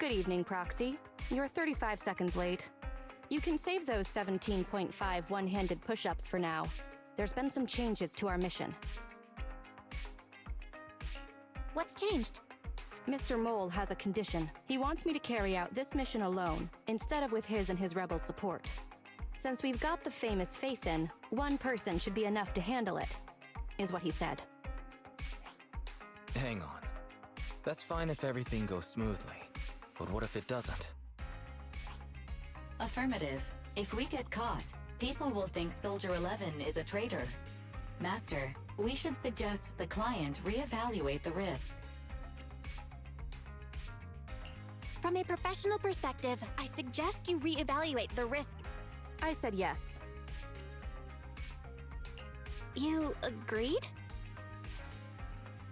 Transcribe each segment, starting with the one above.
Good evening, Proxy. You're 35 seconds late. You can save those 17.5 one-handed push-ups for now. There's been some changes to our mission. What's changed? Mr. Mole has a condition. He wants me to carry out this mission alone, instead of with his and his rebel support. Since we've got the famous Faith in, one person should be enough to handle it, is what he said. Hang on. That's fine if everything goes smoothly. But what if it doesn't? Affirmative. If we get caught, people will think Soldier 11 is a traitor. Master, we should suggest the client reevaluate the risk. From a professional perspective, I suggest you reevaluate the risk. I said yes. You agreed?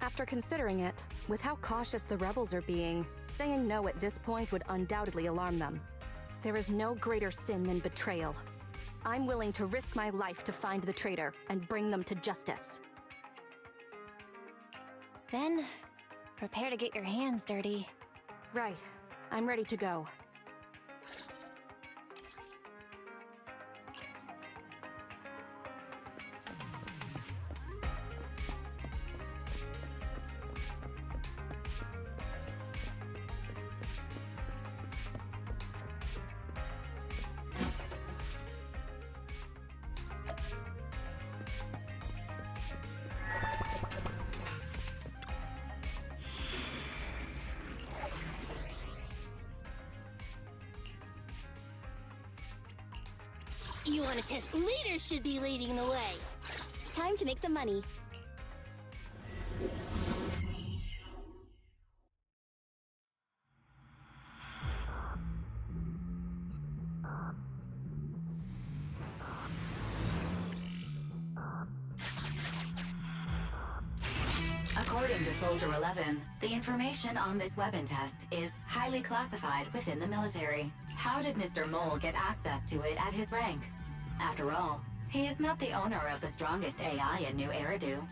After considering it, with how cautious the rebels are being, saying no at this point would undoubtedly alarm them. There is no greater sin than betrayal. I'm willing to risk my life to find the traitor and bring them to justice. Then, prepare to get your hands dirty. Right. I'm ready to go. You want to test leaders should be leading the way. Time to make some money. According to Soldier 11, the information on this weapon test is highly classified within the military. How did Mr. Mole get access to it at his rank? After all, he is not the owner of the strongest AI in New Eridu.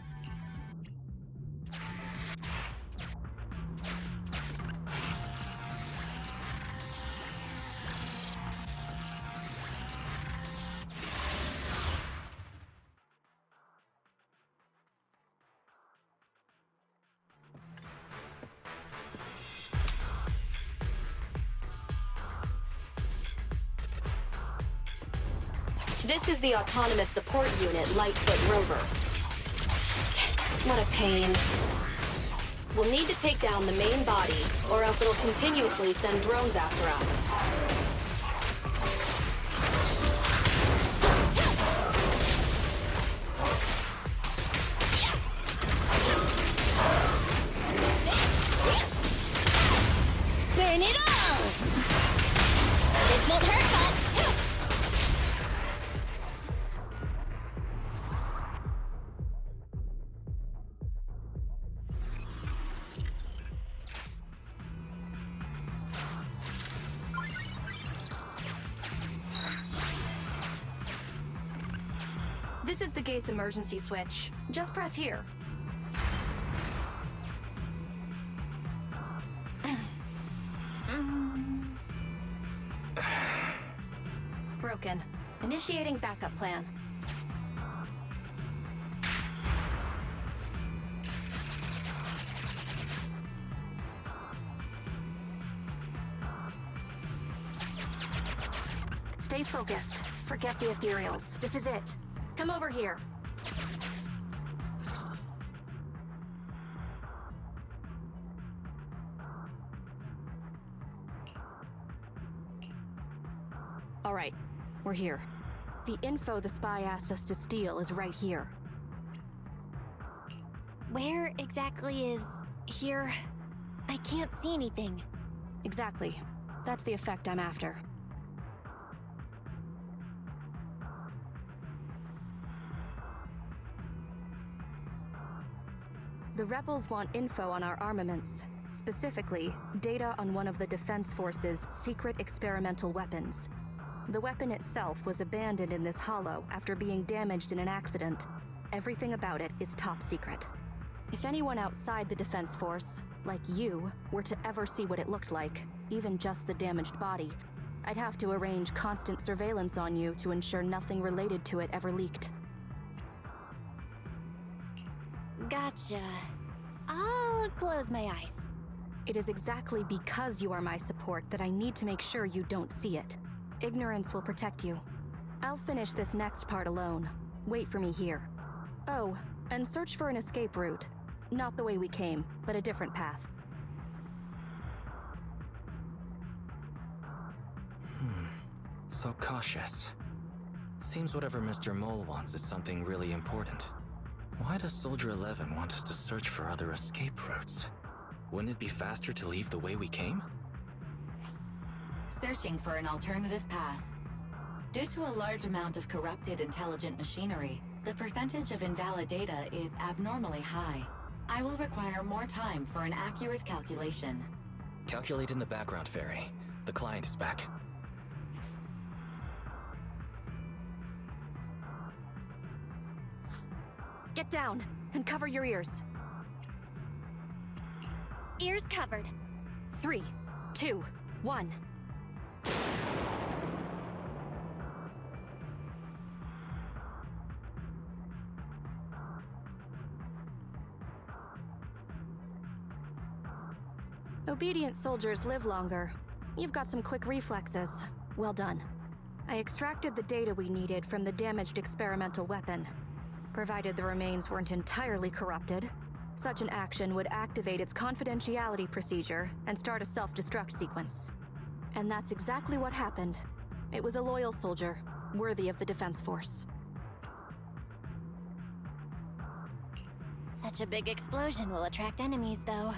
This is the Autonomous Support Unit, Lightfoot Rover. What a pain. We'll need to take down the main body, or else it'll continuously send drones after us. Burn it all! This won't hurt much! This is the gate's emergency switch. Just press here. Broken. Initiating backup plan. Stay focused. Forget the ethereals. This is it. Come over here. All right, we're here. The info the spy asked us to steal is right here. Where exactly is here? I can't see anything. Exactly. That's the effect I'm after. The rebels want info on our armaments. Specifically, data on one of the Defense Force's secret experimental weapons. The weapon itself was abandoned in this hollow after being damaged in an accident. Everything about it is top secret. If anyone outside the Defense Force, like you, were to ever see what it looked like, even just the damaged body, I'd have to arrange constant surveillance on you to ensure nothing related to it ever leaked. Gotcha. I'll close my eyes. It is exactly because you are my support that I need to make sure you don't see it. Ignorance will protect you. I'll finish this next part alone. Wait for me here. Oh, and search for an escape route. Not the way we came, but a different path. So cautious. Seems whatever Mr. Mole wants is something really important. Why does Soldier 11 want us to search for other escape routes? Wouldn't it be faster to leave the way we came? Searching for an alternative path. Due to a large amount of corrupted intelligent machinery, the percentage of invalid data is abnormally high. I will require more time for an accurate calculation. Calculate in the background, Fairy. The client is back. Get down and cover your ears. Ears covered. 3, 2, 1. Obedient soldiers live longer. You've got some quick reflexes. Well done. I extracted the data we needed from the damaged experimental weapon. Provided the remains weren't entirely corrupted, such an action would activate its confidentiality procedure and start a self-destruct sequence. And that's exactly what happened. It was a loyal soldier, worthy of the Defense Force. Such a big explosion will attract enemies, though.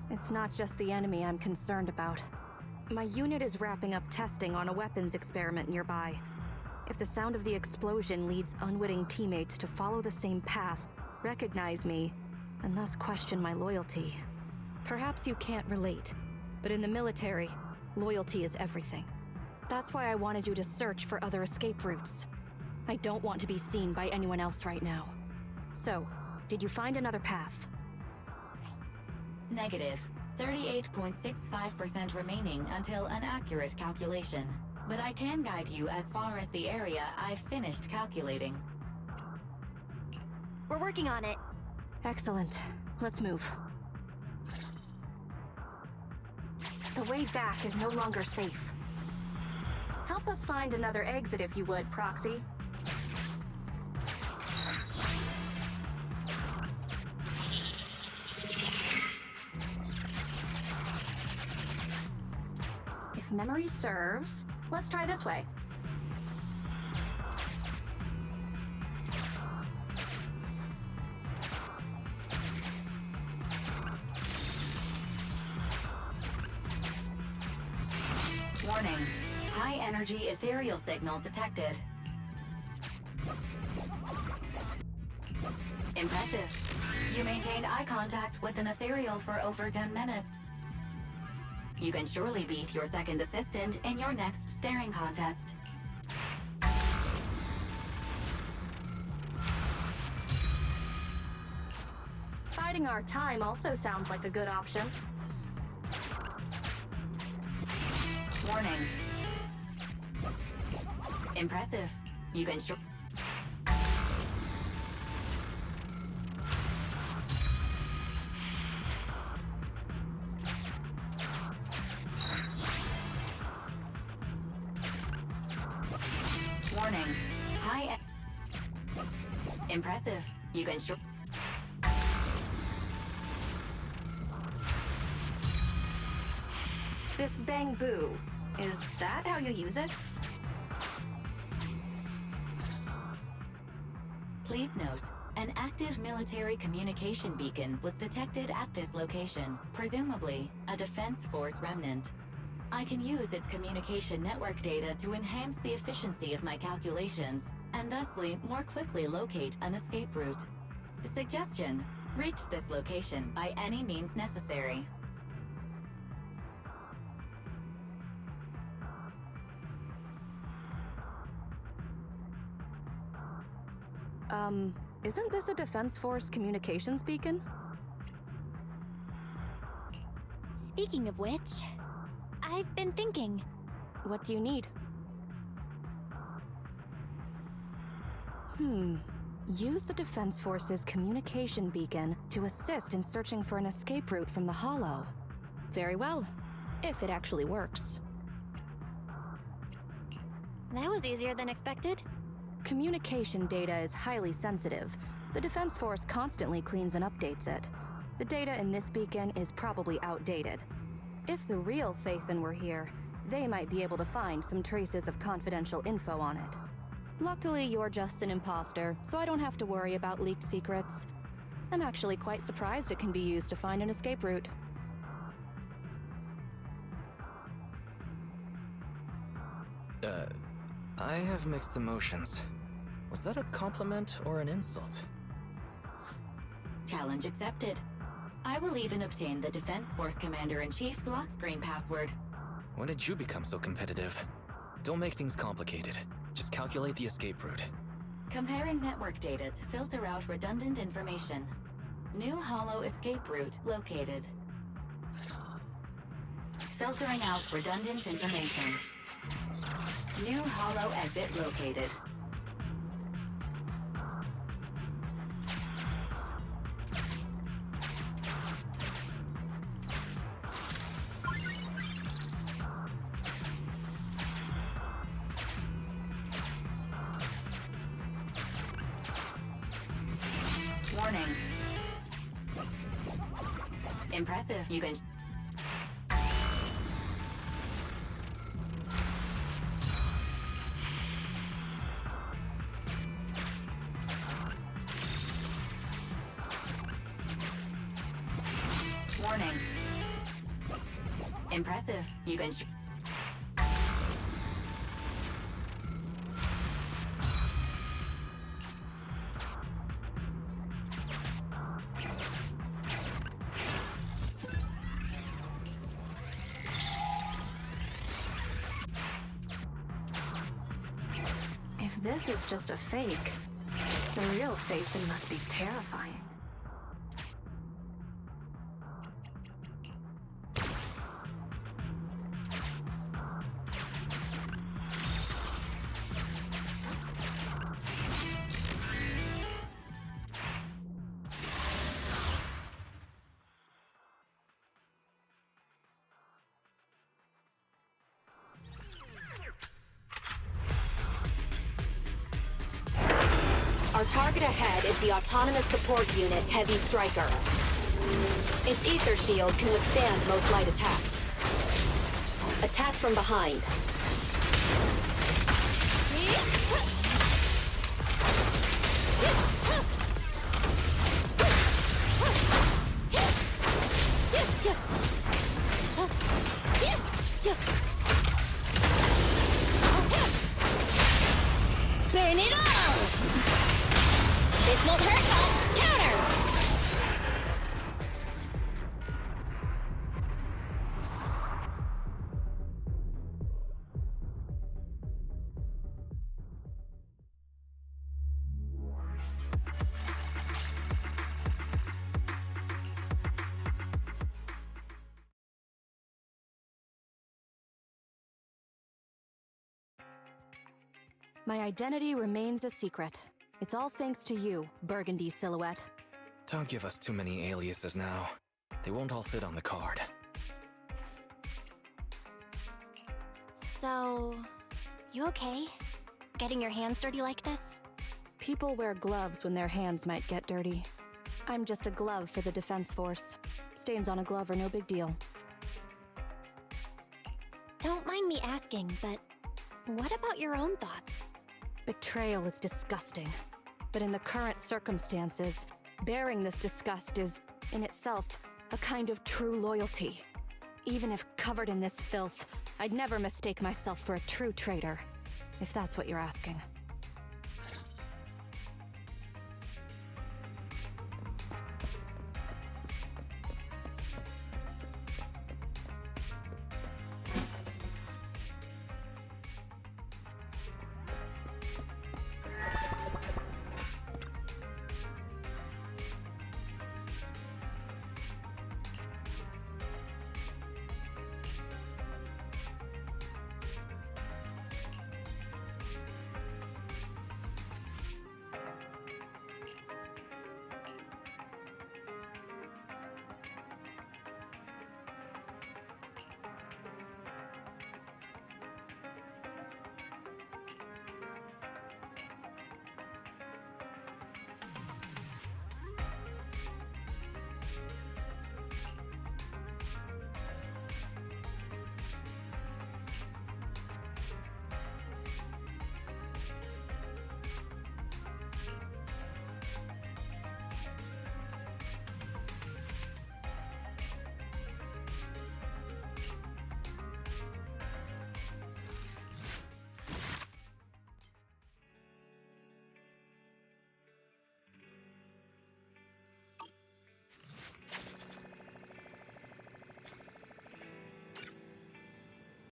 It's not just the enemy I'm concerned about. My unit is wrapping up testing on a weapons experiment nearby. If the sound of the explosion leads unwitting teammates to follow the same path, recognize me, and thus question my loyalty. Perhaps you can't relate, but in the military, loyalty is everything. That's why I wanted you to search for other escape routes. I don't want to be seen by anyone else right now. So, did you find another path? Negative. 38.65% remaining until an accurate calculation. But I can guide you as far as the area I've finished calculating. We're working on it. Excellent. Let's move. The way back is no longer safe. Help us find another exit if you would, Proxy. If memory serves, let's try this way. Warning. High energy ethereal signal detected. Impressive. You maintained eye contact with an ethereal for over 10 minutes. You can surely beat your second assistant in your next staring contest. Biding our time also sounds like a good option. Warning. Impressive. You can Warning. Impressive. You can This bang boo, is that how you use it? Please note, an active military communication beacon was detected at this location, presumably a Defense Force remnant. I can use its communication network data to enhance the efficiency of my calculations, and thusly more quickly locate an escape route. Suggestion: reach this location by any means necessary. Isn't this a Defense Force communications beacon? Speaking of which, I I've been thinking. What do you need? Use the Defense Force's communication beacon to assist in searching for an escape route from the Hollow. Very well, if it actually works. That was easier than expected. Communication data is highly sensitive. The Defense Force constantly cleans and updates it. The data in this beacon is probably outdated. If the real Phaethon were here, they might be able to find some traces of confidential info on it. Luckily, you're just an imposter, so I don't have to worry about leaked secrets. I'm actually quite surprised it can be used to find an escape route. I have mixed emotions. Was that a compliment or an insult? Challenge accepted. I will even obtain the Defense Force Commander-in-Chief's lock screen password. When did you become so competitive? Don't make things complicated. Just calculate the escape route. Comparing network data to filter out redundant information. New Hollow escape route located. Filtering out redundant information. New Hollow exit located. Warning. Impressive. You can... Warning. Impressive. You can... If this is just a fake, the real Phaethon must be terrifying. Our target ahead is the Autonomous Support Unit Heavy Striker. Its ether shield can withstand most light attacks. Attack from behind. Burn it all! This won't hurt much! Counter! My identity remains a secret. It's all thanks to you, Burgundy Silhouette. Don't give us too many aliases now. They won't all fit on the card. So, you okay? Getting your hands dirty like this? People wear gloves when their hands might get dirty. I'm just a glove for the Defense Force. Stains on a glove are no big deal. Don't mind me asking, but what about your own thoughts? Betrayal is disgusting. But in the current circumstances, bearing this disgust is, in itself, a kind of true loyalty. Even if covered in this filth, I'd never mistake myself for a true traitor, if that's what you're asking.